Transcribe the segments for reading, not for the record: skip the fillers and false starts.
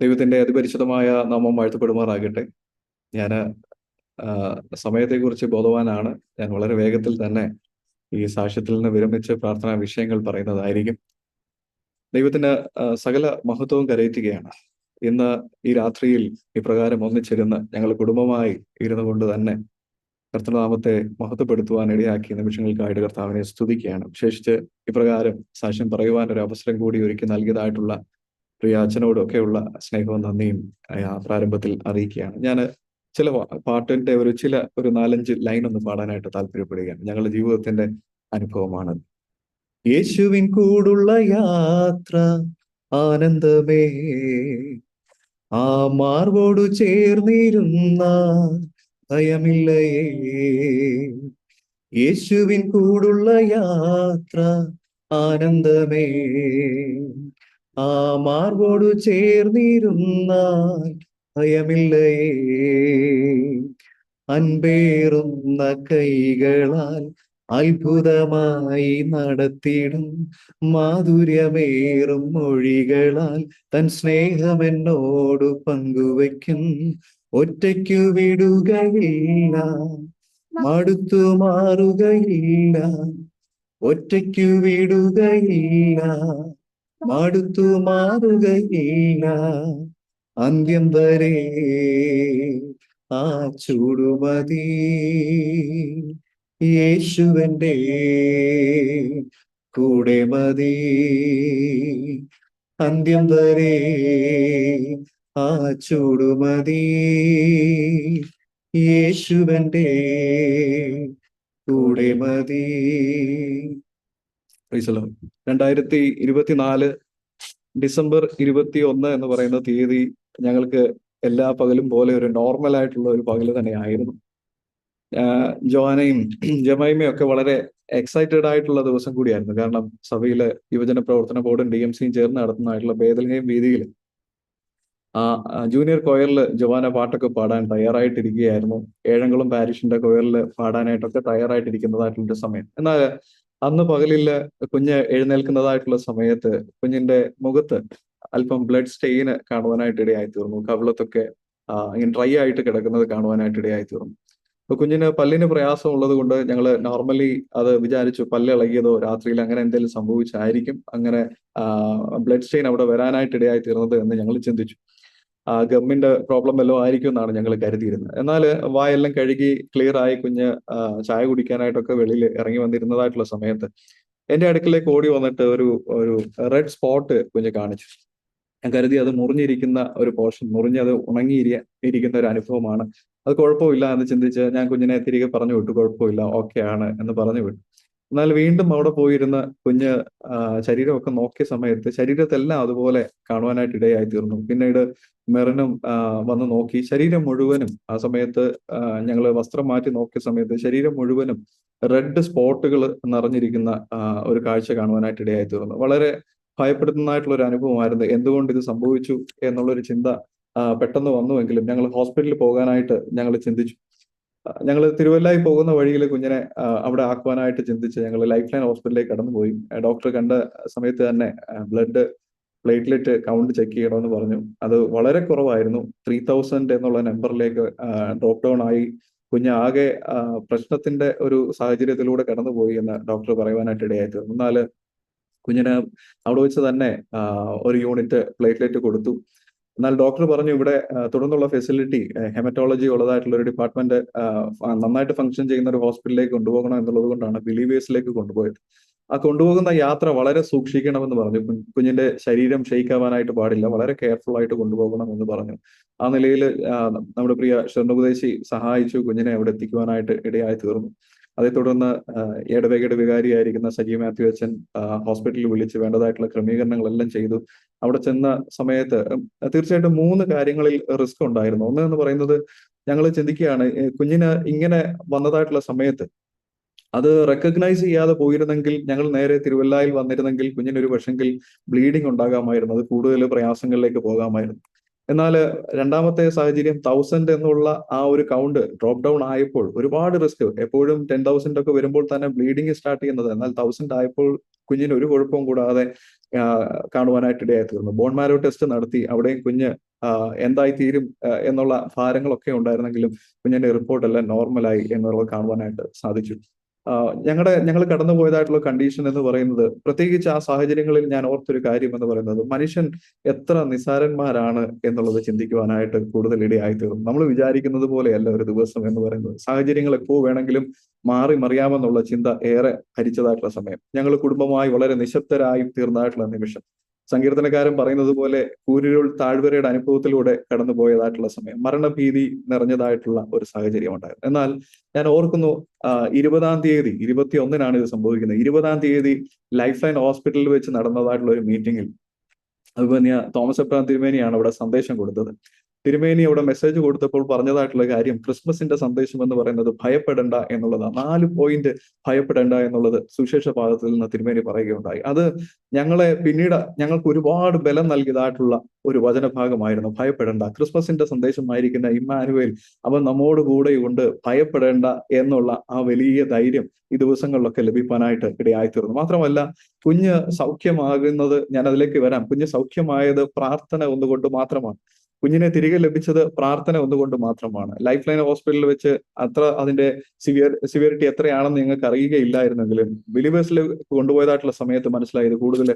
ദൈവത്തിന്റെ അതിപരിശുദ്ധമായ നാമം വാഴ്ത്തപ്പെടുമാറാകട്ടെ. ഞാൻ സമയത്തെക്കുറിച്ച് ബോധവാനാണ്. ഞാൻ വളരെ വേഗത്തിൽ തന്നെ ഈ സാക്ഷ്യത്തിൽ നിന്ന് വിരമിച്ച് പ്രാർത്ഥനാ വിഷയങ്ങൾ പറയുന്നതായിരിക്കും. ദൈവത്തിന് സകല മഹത്വവും കരയറ്റുകയാണ്. ഇന്ന് ഈ രാത്രിയിൽ ഇപ്രകാരം ഒന്നിച്ചിരുന്ന് ഞങ്ങൾ കുടുംബമായി ഇരുന്നു കൊണ്ട് തന്നെ കർത്തൃനാമത്തെ മഹത്വപ്പെടുത്തുവാൻ ഇടയാക്കിയ നിമിഷങ്ങൾക്കായിട്ട് കർത്താവിനെ സ്തുതിക്കുകയാണ്. വിശേഷിച്ച് ഇപ്രകാരം സാക്ഷ്യം പറയുവാൻ ഒരു അവസരം കൂടി ഒരുക്കി നൽകിയതായിട്ടുള്ള പ്രിയ അച്ഛനോടൊക്കെയുള്ള സ്നേഹവും നന്ദിയും പ്രാരംഭത്തിൽ അറിയിക്കുകയാണ്. ഞാൻ ചില പാട്ടിന്റെ ഒരു 4-5 ലൈൻ ഒന്ന് പാടാനായിട്ട് താല്പര്യപ്പെടുകയാണ്. ഞങ്ങളുടെ ജീവിതത്തിന്റെ അനുഭവമാണ്. യേശുവിൻ കൂടുള്ള യാത്ര ആനന്ദമേ, ആ മാർവോടു ചേർന്നിരുന്ന ഭയമില്ലയേ. യേശുവിൻ കൂടുള്ള യാത്ര ആനന്ദമേ, ആ മാർവോടു ചേർന്നിരുന്ന ഭയമില്ലയേ. അൻപേറുന്ന കൈകളാൽ അത്ഭുതമായി നടത്തിടും മാധുര്യമേറും മൊഴികളാൽ തൻ സ്നേഹമെന്നോട് പങ്കുവയ്ക്കും. ഒറ്റയ്ക്കു വിടുകയില്ല, മടുത്തു മാറുകയില്ല. ഒറ്റയ്ക്കു വിടുകയില്ല, മടുത്തു മാറുകയില്ല. അന്ത്യം വരെ ആ ചൂടുമതി. യേശുവന്റെ കൂടെ മതി. അന്ത്യം വരെ ആ ചൂടുമതി. യേശുവന്റെ കൂടെ മതി. 2024 ഡിസംബർ 21 എന്ന് പറയുന്ന തീയതി ഞങ്ങൾക്ക് എല്ലാ പകലും പോലെ ഒരു നോർമൽ ആയിട്ടുള്ള ഒരു പകല് തന്നെയായിരുന്നു. ജോനയും ജമൈമയും ഒക്കെ വളരെ എക്സൈറ്റഡ് ആയിട്ടുള്ള ദിവസം കൂടിയായിരുന്നു. കാരണം സഭയിലെ യുവജന പ്രവർത്തന ബോർഡും DMCയും ചേർന്ന് നടത്തുന്നതായിട്ടുള്ള ബേഥൽഹേം വേദിയിൽ ജൂനിയർ കൊയറിൽ ജോവാന പാട്ടൊക്കെ പാടാൻ തയ്യാറായിട്ടിരിക്കുകയായിരുന്നു. ഏഴംകുളം പാരിഷിന്റെ കൊയറിൽ പാടാനായിട്ടൊക്കെ തയ്യാറായിട്ടിരിക്കുന്നതായിട്ടുള്ള സമയം. എന്നാൽ അന്ന് പകലില് കുഞ്ഞ് എഴുന്നേൽക്കുന്നതായിട്ടുള്ള സമയത്ത് കുഞ്ഞിന്റെ മുഖത്ത് അല്പം ബ്ലഡ് സ്റ്റെയിന് കാണുവാനായിട്ട് ഇടയായി തീർന്നു. കവിളത്തൊക്കെ ഇങ്ങനെ ഡ്രൈ ആയിട്ട് കിടക്കുന്നത് കാണുവാനായിട്ട് ഇടയായി തീർന്നു. അപ്പൊ കുഞ്ഞിന് പല്ലിന് പ്രയാസം ഉള്ളത് കൊണ്ട് ഞങ്ങൾ നോർമലി അത് വിചാരിച്ചു പല്ല് ഇളകിയതോ രാത്രിയിൽ അങ്ങനെ എന്തെങ്കിലും സംഭവിച്ചായിരിക്കും അങ്ങനെ ബ്ലഡ് സ്റ്റെയിൻ അവിടെ വരാനായിട്ട് ഇടയായി തീർന്നത് എന്ന് ഞങ്ങൾ ചിന്തിച്ചു. ഗമ്മിന്റെ പ്രോബ്ലം വല്ലതും ആയിരിക്കും എന്നാണ് ഞങ്ങൾ കരുതിയിരുന്നത്. എന്നാൽ വായെല്ലാം കഴുകി ക്ലിയർ ആയി കുഞ്ഞ് ചായ കുടിക്കാനായിട്ടൊക്കെ വെളിയിൽ ഇറങ്ങി വന്നിരുന്നതായിട്ടുള്ള സമയത്ത് എന്റെ അടുക്കിലേക്ക് ഓടി വന്നിട്ട് ഒരു റെഡ് സ്പോട്ട് കുഞ്ഞ് കാണിച്ചു. ഞാൻ കരുതി അത് മുറിഞ്ഞിരിക്കുന്ന ഒരു പോർഷൻ, മുറിഞ്ഞത് ഉണങ്ങിയിരിക്കുന്ന ഒരു അനുഭവമാണ്, അത് കുഴപ്പമില്ല എന്ന് ചിന്തിച്ച് ഞാൻ കുഞ്ഞിനെ തിരികെ പറഞ്ഞു വിട്ടു. കുഴപ്പമില്ല, ഓക്കെ ആണ് എന്ന് പറഞ്ഞു വിട്ടു. എന്നാൽ വീണ്ടും അവിടെ പോയിരുന്ന് കുഞ്ഞ് ശരീരമൊക്കെ നോക്കിയ സമയത്ത് ശരീരത്തെല്ലാം അതുപോലെ കാണുവാനായിട്ട് ഇടയായി തീർന്നു. പിന്നീട് മെറിനും വന്ന് നോക്കി. ശരീരം മുഴുവനും ആ സമയത്ത് ഞങ്ങൾ വസ്ത്രം മാറ്റി നോക്കിയ സമയത്ത് ശരീരം മുഴുവനും റെഡ് സ്പോട്ടുകൾ നിറഞ്ഞിരിക്കുന്ന ഒരു കാഴ്ച കാണുവാനായിട്ട് ഇടയായി തീർന്നു. വളരെ ഭയപ്പെടുത്തുന്നതായിട്ടുള്ള ഒരു അനുഭവമായിരുന്നു. എന്തുകൊണ്ട് ഇത് സംഭവിച്ചു എന്നുള്ളൊരു ചിന്ത പെട്ടെന്ന് വന്നുവെങ്കിലും ഞങ്ങൾ ഹോസ്പിറ്റലിൽ പോകാനായിട്ട് ഞങ്ങൾ ചിന്തിച്ചു. ഞങ്ങൾ തിരുവല്ലായി പോകുന്ന വഴിയിൽ കുഞ്ഞിനെ അവിടെ ആക്കുവാനായിട്ട് ചിന്തിച്ച് ഞങ്ങൾ ലൈഫ് ലൈൻ ഹോസ്പിറ്റലിലേക്ക് കടന്നുപോയി. ഡോക്ടർ കണ്ട സമയത്ത് തന്നെ ബ്ലഡ് പ്ലേറ്റ്ലെറ്റ് കൗണ്ട് ചെക്ക് ചെയ്യണമെന്ന് പറഞ്ഞു. അത് വളരെ കുറവായിരുന്നു. 3000 എന്നുള്ള നമ്പറിലേക്ക് ഡ്രോപ്പ് ഡൗൺ ആയി. കുഞ്ഞ് ആകെ പ്രശ്നത്തിന്റെ ഒരു സാഹചര്യത്തിലൂടെ കടന്നുപോയി എന്ന് ഡോക്ടർ പറയുവാനായിട്ട് ഇടയായി തീർന്നു. എന്നാൽ കുഞ്ഞിന് അവിടെ വെച്ച് തന്നെ ഒരു യൂണിറ്റ് പ്ലേറ്റ്ലെറ്റ് കൊടുത്തു. എന്നാൽ ഡോക്ടർ പറഞ്ഞു ഇവിടെ തുടർന്നുള്ള ഫെസിലിറ്റി ഹെമറ്റോളജി ഉള്ളതായിട്ടുള്ള ഒരു ഡിപ്പാർട്ട്മെന്റ് നന്നായിട്ട് ഫംഗ്ഷൻ ചെയ്യുന്ന ഒരു ഹോസ്പിറ്റലിലേക്ക് കൊണ്ടുപോകണം എന്നുള്ളത് കൊണ്ടാണ് ബിലീവേഴ്സിലേക്ക് കൊണ്ടുപോയത്. ആ കൊണ്ടുപോകുന്ന യാത്ര വളരെ സൂക്ഷിക്കണമെന്ന് പറഞ്ഞു. കുഞ്ഞിന്റെ ശരീരം ഷെയ്ക്കാവാനായിട്ട് പാടില്ല, വളരെ കെയർഫുൾ ആയിട്ട് കൊണ്ടുപോകണം എന്ന് പറഞ്ഞു. ആ നിലയിൽ നമ്മുടെ പ്രിയ ഷെർണുപദേശി സഹായിച്ചു കുഞ്ഞിനെ അവിടെ എത്തിക്കുവാനായിട്ട് ഇടയായി തീർന്നു. അതേ തുടർന്ന് ഇടവകയുടെ വികാരിയായിരിക്കുന്ന സജി മാത്യു അച്ഛൻ ഹോസ്പിറ്റലിൽ വിളിച്ച് വേണ്ടതായിട്ടുള്ള ക്രമീകരണങ്ങളെല്ലാം ചെയ്തു. അവിടെ ചെന്ന സമയത്ത് തീർച്ചയായിട്ടും 3 കാര്യങ്ങളിൽ റിസ്ക് ഉണ്ടായിരുന്നു. ഒന്ന് എന്ന് പറയുന്നത്, ഞങ്ങൾ ചിന്തിക്കുകയാണ് കുഞ്ഞിന് ഇങ്ങനെ വന്നതായിട്ടുള്ള സമയത്ത് അത് റെക്കഗ്നൈസ് ചെയ്യാതെ പോയിരുന്നെങ്കിൽ, ഞങ്ങൾ നേരെ തിരുവല്ലായിൽ വന്നിരുന്നെങ്കിൽ കുഞ്ഞിനൊരു പക്ഷെങ്കിൽ ബ്ലീഡിങ് ഉണ്ടാകാമായിരുന്നു, അത് കൂടുതൽ പ്രയാസങ്ങളിലേക്ക് പോകാമായിരുന്നു. എന്നാൽ രണ്ടാമത്തെ സാഹചര്യം 1000 എന്നുള്ള ആ ഒരു കൗണ്ട് ഡ്രോപ്പ് ഡൗൺ ആയപ്പോൾ ഒരുപാട് റിസ്ക്. എപ്പോഴും 10,000 ഒക്കെ വരുമ്പോൾ തന്നെ ബ്ലീഡിങ് സ്റ്റാർട്ട് ചെയ്യുന്നത്. എന്നാൽ 1000 ആയപ്പോൾ കുഞ്ഞിന് ഒരു കുഴപ്പവും കൂടാതെ കാണുവാനായിട്ട് ഇടയായി തീർന്നു. ബോൺ മാരോ ടെസ്റ്റ് നടത്തി. അവിടെയും കുഞ്ഞ് എന്തായി തീരും എന്നുള്ള ഭാരങ്ങളൊക്കെ ഉണ്ടായിരുന്നെങ്കിലും കുഞ്ഞിന്റെ റിപ്പോർട്ട് എല്ലാം നോർമലായി എന്നുള്ളത് കാണുവാനായിട്ട് സാധിച്ചു. ഞങ്ങൾ കടന്നു പോയതായിട്ടുള്ള കണ്ടീഷൻ എന്ന് പറയുന്നത്, പ്രത്യേകിച്ച് ആ സാഹചര്യങ്ങളിൽ ഞാൻ ഓർത്തൊരു കാര്യം എന്ന് പറയുന്നത്, മനുഷ്യൻ എത്ര നിസ്സാരന്മാരാണ് എന്നുള്ളത് ചിന്തിക്കുവാനായിട്ട് കൂടുതൽ ഇടയായി തീർന്നു. നമ്മൾ വിചാരിക്കുന്നത് പോലെയല്ല ഒരു ദിവസം എന്ന് പറയുന്നത്. സാഹചര്യങ്ങൾ എപ്പോ വേണമെങ്കിലും മാറി മറിയാമെന്നുള്ള ചിന്ത ഏറെ ഭരിച്ചതായിട്ടുള്ള സമയം. ഞങ്ങൾ കുടുംബമായി വളരെ നിശബ്ദരായി തീർന്നതായിട്ടുള്ള നിമിഷം. സങ്കീർത്തനക്കാരൻ പറയുന്നത് പോലെ കൂരിരുൾ താഴ്വരയുടെ അനുഭവത്തിലൂടെ കടന്നു പോയതായിട്ടുള്ള സമയം. മരണഭീതി നിറഞ്ഞതായിട്ടുള്ള ഒരു സാഹചര്യം ഉണ്ടായിരുന്നു. എന്നാൽ ഞാൻ ഓർക്കുന്നു, 20-ാം തീയതി 21-നാണ് ഇത് സംഭവിക്കുന്നത്. 20-ാം തീയതി ലൈഫ് ലൈൻ ഹോസ്പിറ്റലിൽ വെച്ച് നടന്നതായിട്ടുള്ള ഒരു മീറ്റിംഗിൽ അതുപോലെ തോമസ് എബ്രഹാം തിരുമേനിയാണ് അവിടെ സന്ദേശം കൊടുത്തത്. തിരുമേനി അവിടെ മെസ്സേജ് കൊടുത്തപ്പോൾ പറഞ്ഞതായിട്ടുള്ള കാര്യം, ക്രിസ്മസിന്റെ സന്ദേശം എന്ന് പറയുന്നത് ഭയപ്പെടേണ്ട എന്നുള്ളതാണ്. 4 പോയിന്റ് ഭയപ്പെടേണ്ട എന്നുള്ളത് സുവിശേഷ പാഠത്തിൽ നിന്ന് തിരുമേനി പറയുകയുണ്ടായി. അത് പിന്നീട് ഞങ്ങൾക്ക് ഒരുപാട് ബലം നൽകിയതായിട്ടുള്ള ഒരു വചനഭാഗമായിരുന്നു. ഭയപ്പെടേണ്ട, ക്രിസ്മസിന്റെ സന്ദേശമായിരിക്കുന്ന ഇമ്മാനുവേൽ അവൻ നമ്മോട് കൂടെയുണ്ട്, ഭയപ്പെടേണ്ട എന്നുള്ള ആ വലിയ ധൈര്യം ഈ ദിവസങ്ങളിലൊക്കെ ലഭിക്കാനായിട്ട് ഇടയായിത്തീർന്നു. മാത്രമല്ല, കുഞ്ഞ് സൗഖ്യമാകുന്നത്, ഞാൻ അതിലേക്ക് വരാം, കുഞ്ഞ് സൗഖ്യമായത് പ്രാർത്ഥന ഒന്നുകൊണ്ട് മാത്രമാണ്. കുഞ്ഞിനെ തിരികെ ലഭിച്ചത് പ്രാർത്ഥന ഒന്നുകൊണ്ട് മാത്രമാണ്. ലൈഫ് ലൈൻ ഹോസ്പിറ്റലിൽ വെച്ച് അതിന്റെ സിവിയറിറ്റി എത്രയാണെന്ന് നിങ്ങൾക്ക് അറിയുകയില്ലായിരുന്നെങ്കിലും ബിലീവേഴ്സിൽ കൊണ്ടുപോയതായിട്ടുള്ള സമയത്ത് മനസ്സിലായത് കൂടുതൽ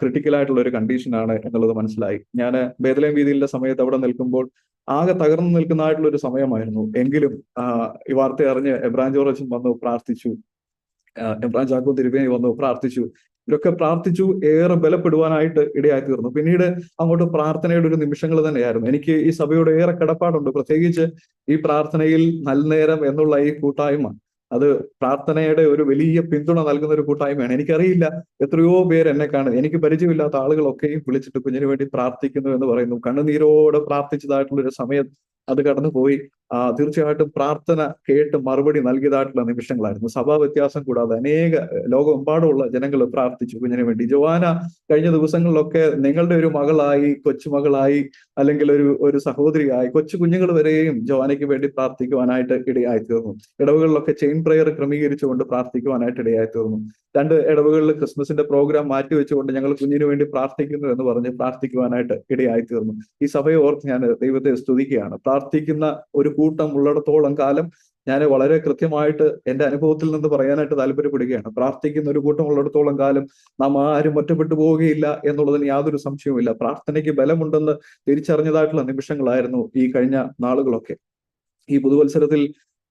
ക്രിട്ടിക്കൽ ആയിട്ടുള്ള ഒരു കണ്ടീഷനാണ് എന്നുള്ളത് മനസ്സിലായി. ഞാൻ ബേത്ലഹേം വീതിയിലെ സമയത്ത് അവിടെ നിൽക്കുമ്പോൾ ആകെ തകർന്നു നിൽക്കുന്നതായിട്ടുള്ള ഒരു സമയമായിരുന്നു. എങ്കിലും ഈ വാർത്ത അറിഞ്ഞ് എബ്രാം ജോർജ് വന്നു പ്രാർത്ഥിച്ചു, എബ്രാം ചാക്കോ തിരുമേനി വന്നു പ്രാർത്ഥിച്ചു. ഇവരൊക്കെ പ്രാർത്ഥിച്ചു, ഏറെ ബലപ്പെടുവാനായിട്ട് ഇടയായി തീർന്നു. പിന്നീട് അങ്ങോട്ട് പ്രാർത്ഥനയുടെ ഒരു നിമിഷങ്ങൾ തന്നെയായിരുന്നു. എനിക്ക് ഈ സഭയോട് ഏറെ കടപ്പാടുണ്ട്. പ്രത്യേകിച്ച് ഈ പ്രാർത്ഥനയിൽ നൽനേരം എന്നുള്ള ഈ കൂട്ടായ്മ, അത് പ്രാർത്ഥനയുടെ ഒരു വലിയ പിന്തുണ നൽകുന്ന ഒരു കൂട്ടായ്മയാണ്. എനിക്കറിയില്ല, എത്രയോ പേര് എന്നെ കാണും, എനിക്ക് പരിചയമില്ലാത്ത ആളുകളൊക്കെയും വിളിച്ചിട്ട് കുഞ്ഞിന് വേണ്ടി പ്രാർത്ഥിക്കുന്നു എന്ന് പറയുന്നു. കണ്ണുനീരോടെ പ്രാർത്ഥിച്ചതായിട്ടുള്ള ഒരു സമയം അത് കടന്നുപോയി. തീർച്ചയായിട്ടും പ്രാർത്ഥന കേട്ട് മറുപടി നൽകിയതായിട്ടുള്ള നിമിഷങ്ങളായിരുന്നു. സഭാ വ്യത്യാസം കൂടാതെ അനേക ലോകമെമ്പാടുമുള്ള ജനങ്ങൾ പ്രാർത്ഥിച്ചു കുഞ്ഞിന് വേണ്ടി. ജോവാന കഴിഞ്ഞ ദിവസങ്ങളിലൊക്കെ നിങ്ങളുടെ ഒരു മകളായി, കൊച്ചുമകളായി, അല്ലെങ്കിൽ ഒരു സഹോദരിയായി, കൊച്ചു കുഞ്ഞുങ്ങൾ വരെയും ജോവാനയ്ക്ക് വേണ്ടി പ്രാർത്ഥിക്കുവാനായിട്ട് ഇടയായി തീർന്നു. ഇടവുകളിലൊക്കെ ചെയിൻ പ്രെയർ ക്രമീകരിച്ചുകൊണ്ട് പ്രാർത്ഥിക്കുവാനായിട്ട് ഇടയായി തീർന്നു. 2 ഇടവുകളിൽ ക്രിസ്മസിന്റെ പ്രോഗ്രാം മാറ്റിവെച്ചുകൊണ്ട് ഞങ്ങൾ കുഞ്ഞിന് വേണ്ടി പ്രാർത്ഥിക്കുന്നു എന്ന് പറഞ്ഞ് പ്രാർത്ഥിക്കുവാനായിട്ട് ഇടയായി തീർന്നു. ഈ സഭയെ ഓർത്ത് ഞാൻ ദൈവത്തെ സ്തുതിക്കുകയാണ്. പ്രാർത്ഥിക്കുന്ന ഒരു കൂട്ടം ഉള്ളിടത്തോളം കാലം ഞാൻ വളരെ കൃത്യമായിട്ട് എന്റെ അനുഭവത്തിൽ നിന്ന് പറയാനായിട്ട് താല്പര്യപ്പെടുകയാണ്. പ്രാർത്ഥിക്കുന്ന ഒരു കൂട്ടം ഉള്ളിടത്തോളം കാലം നാം ആരും ഒറ്റപ്പെട്ടു പോവുകയില്ല എന്നുള്ളതിന് യാതൊരു സംശയവുമില്ല. പ്രാർത്ഥനയ്ക്ക് ബലമുണ്ടെന്ന് തിരിച്ചറിഞ്ഞതായിട്ടുള്ള നിമിഷങ്ങളായിരുന്നു ഈ കഴിഞ്ഞ നാളുകളൊക്കെ. ഈ പുതുവത്സരത്തിൽ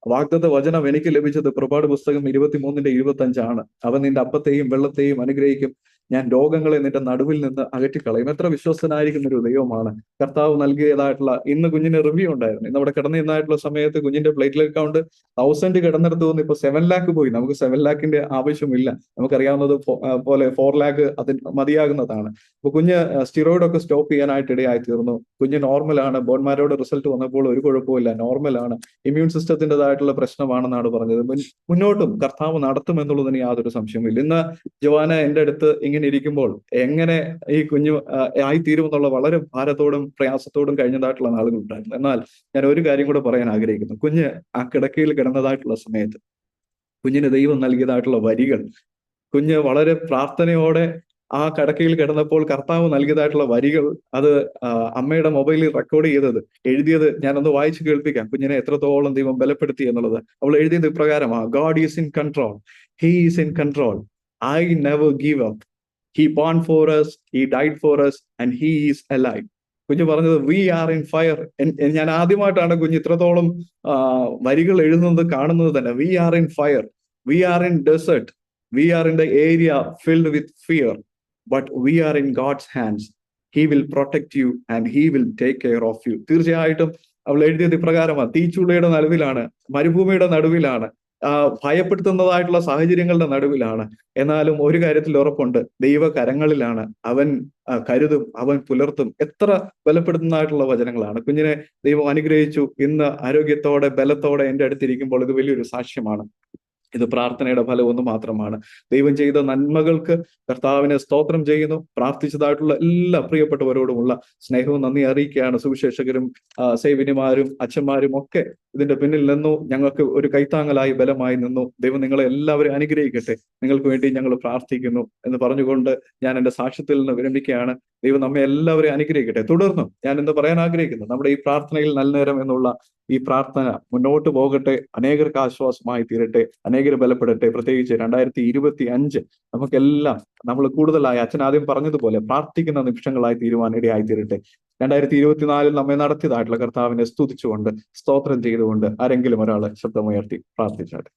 വാഗ്ദത്ത വചനം എനിക്ക് ലഭിച്ചത് പുറപ്പാട് പുസ്തകം 23:25 അവൻ നിന്റെ അപ്പത്തെയും വെള്ളത്തെയും അനുഗ്രഹിക്കും, ഞാൻ രോഗങ്ങളെ നിന്റെ നടുവിൽ നിന്ന് അകറ്റിക്കളയും. എത്ര വിശ്വസ്തനായിരിക്കുന്ന ഒരു ദൈവമാണ് കർത്താവ് നൽകിയതായിട്ടുള്ള. ഇന്ന് കുഞ്ഞിന് റിവ്യൂ ഉണ്ടായിരുന്നു. ഇന്ന് അവിടെ കിടന്നിരുന്നായിട്ടുള്ള സമയത്ത് കുഞ്ഞിന്റെ പ്ലേറ്റ്ലെറ്റ് കൗണ്ട് 1000 കിടന്നിടത്ത് നിന്ന് ഇപ്പൊ 7 lakh പോയി. നമുക്ക് 7 lakhന്റെ ആവശ്യമില്ല. നമുക്കറിയാവുന്നത് പോലെ 4 lakh അതിന് മതിയാകുന്നതാണ്. അപ്പൊ കുഞ്ഞ് സ്റ്റിറോയിഡ് ഒക്കെ സ്റ്റോപ്പ് ചെയ്യാനായിട്ട് ഇടയായി തീർന്നു. കുഞ്ഞ് നോർമലാണ്. ബോൺമാരോട് റിസൾട്ട് വന്നപ്പോൾ ഒരു കുഴപ്പമില്ല, നോർമലാണ്. ഇമ്മ്യൂൺ സിസ്റ്റത്തിൻ്റെതായിട്ടുള്ള പ്രശ്നമാണെന്നാണ് പറഞ്ഞത്. മുന്നോട്ടും കർത്താവ് നടത്തുമെന്നുള്ളതിന് യാതൊരു സംശയവുമില്ല. ഇന്ന് ജോവാന എന്റെ അടുത്ത് ഇങ്ങനെ ഇരിക്കുമ്പോൾ എങ്ങനെ ഈ കുഞ്ഞു ആയിത്തീരുമെന്നുള്ള വളരെ ഭാരത്തോടും പ്രയാസത്തോടും കഴിഞ്ഞതായിട്ടുള്ള നാളുകൾ ഉണ്ടായിരുന്നു. എന്നാൽ ഞാൻ ഒരു കാര്യം കൂടെ പറയാൻ ആഗ്രഹിക്കുന്നു. കുഞ്ഞ് ആ കിടക്കയിൽ കിടന്നതായിട്ടുള്ള സമയത്ത് കുഞ്ഞിന് ദൈവം നൽകിയതായിട്ടുള്ള വരികൾ, കുഞ്ഞ് വളരെ പ്രാർത്ഥനയോടെ ആ കിടക്കയിൽ കിടന്നപ്പോൾ കർത്താവ് നൽകിയതായിട്ടുള്ള വരികൾ, അത് അമ്മയുടെ മൊബൈലിൽ റെക്കോർഡ് ചെയ്തത്, എഴുതിയത് ഞാനൊന്ന് വായിച്ചു കേൾപ്പിക്കാം. കുഞ്ഞിനെ എത്രത്തോളം ദൈവം ബലപ്പെടുത്തി എന്നുള്ളത്. അവൾ എഴുതിയത് ഇപ്രകാരമാണ്: God is in control, he is in control, I never give up, he born for us, he died for us, and he is alive. കുഞ്ഞ് പറഞ്ഞത് വി ആർ ഇൻ ഫയർ. ഞാൻ ആദ്യമായിട്ടാണ് കുഞ്ഞ് ഇത്രത്തോളം വരികൾ എഴുതുന്നത് കാണുന്നത് തന്നെ. We are in fire, we are in desert, we are in the area filled with fear, but we are in God's hands. He will protect you and he will take care of you. തീർച്ചയായിട്ടും അവൾ എഴുതിയത് ഇപ്രകാരമാണ്: തീച്ചുളയുടെ നടുവിലാണ്, മരുഭൂമിയുടെ നടുവിലാണ്, ഭയപ്പെടുത്തുന്നതായിട്ടുള്ള സാഹചര്യങ്ങളുടെ നടുവിലാണ്. എന്നാലും ഒരു കാര്യത്തിൽ ഉറപ്പുണ്ട്, ദൈവകരങ്ങളിലാണ്. അവൻ കരുതും, അവൻ പുലർത്തും. എത്ര ബലപ്പെടുത്തുന്നതായിട്ടുള്ള വചനങ്ങളാണ്. കുഞ്ഞിനെ ദൈവം അനുഗ്രഹിച്ചു. ഇന്ന് ആരോഗ്യത്തോടെ ബലത്തോടെ എൻ്റെ അടുത്തിരിക്കുമ്പോൾ ഇത് വലിയൊരു സാക്ഷ്യമാണ്. ഇത് പ്രാർത്ഥനയുടെ ഫലം ഒന്ന് മാത്രമാണ്. ദൈവം ചെയ്ത നന്മകൾക്ക് കർത്താവിനെ സ്തോത്രം ചെയ്യുന്നു. പ്രാർത്ഥിച്ചതായിട്ടുള്ള എല്ലാ പ്രിയപ്പെട്ടവരോടുമുള്ള സ്നേഹവും നന്ദി അറിയിക്കുകയാണ്. സുവിശേഷകരും സേവ്യന്മാരും അച്ഛന്മാരും ഒക്കെ ഇതിന്റെ പിന്നിൽ നിന്നു, ഞങ്ങൾക്ക് ഒരു കൈത്താങ്ങലായി ബലമായി നിന്നു. ദൈവം നിങ്ങളെ എല്ലാവരും അനുഗ്രഹിക്കട്ടെ. നിങ്ങൾക്ക് വേണ്ടി ഞങ്ങൾ പ്രാർത്ഥിക്കുന്നു എന്ന് പറഞ്ഞുകൊണ്ട് ഞാൻ എൻ്റെ സാക്ഷ്യത്തിൽ നിന്ന് വിരമിക്കുകയാണ്. ദൈവം നമ്മെ എല്ലാവരെയും അനുഗ്രഹിക്കട്ടെ. തുടർന്നും ഞാൻ ഇന്ന് പറയാൻ ആഗ്രഹിക്കുന്നു, നമ്മുടെ ഈ പ്രാർത്ഥനയിൽ നൽനേരം എന്നുള്ള ഈ പ്രാർത്ഥന മുന്നോട്ട് പോകട്ടെ, അനേകർക്ക് ആശ്വാസമായി തീരട്ടെ, അനേകർ ബലപ്പെടട്ടെ. പ്രത്യേകിച്ച് 2025 നമുക്കെല്ലാം നമ്മൾ കൂടുതലായി അച്ഛൻ ആദ്യം പറഞ്ഞതുപോലെ പ്രാർത്ഥിക്കുന്ന നിമിഷങ്ങളായി തീരുവാൻ ഇടയായി തീരട്ടെ. 2024 നമ്മെ നടത്തിയതായിട്ടുള്ള കർത്താവിനെ സ്തുതിച്ചുകൊണ്ട് സ്തോത്രം ചെയ്തുകൊണ്ട് ആരെങ്കിലും ഒരാൾ ശബ്ദമുയർത്തി പ്രാർത്ഥിച്ചാട്ടെ.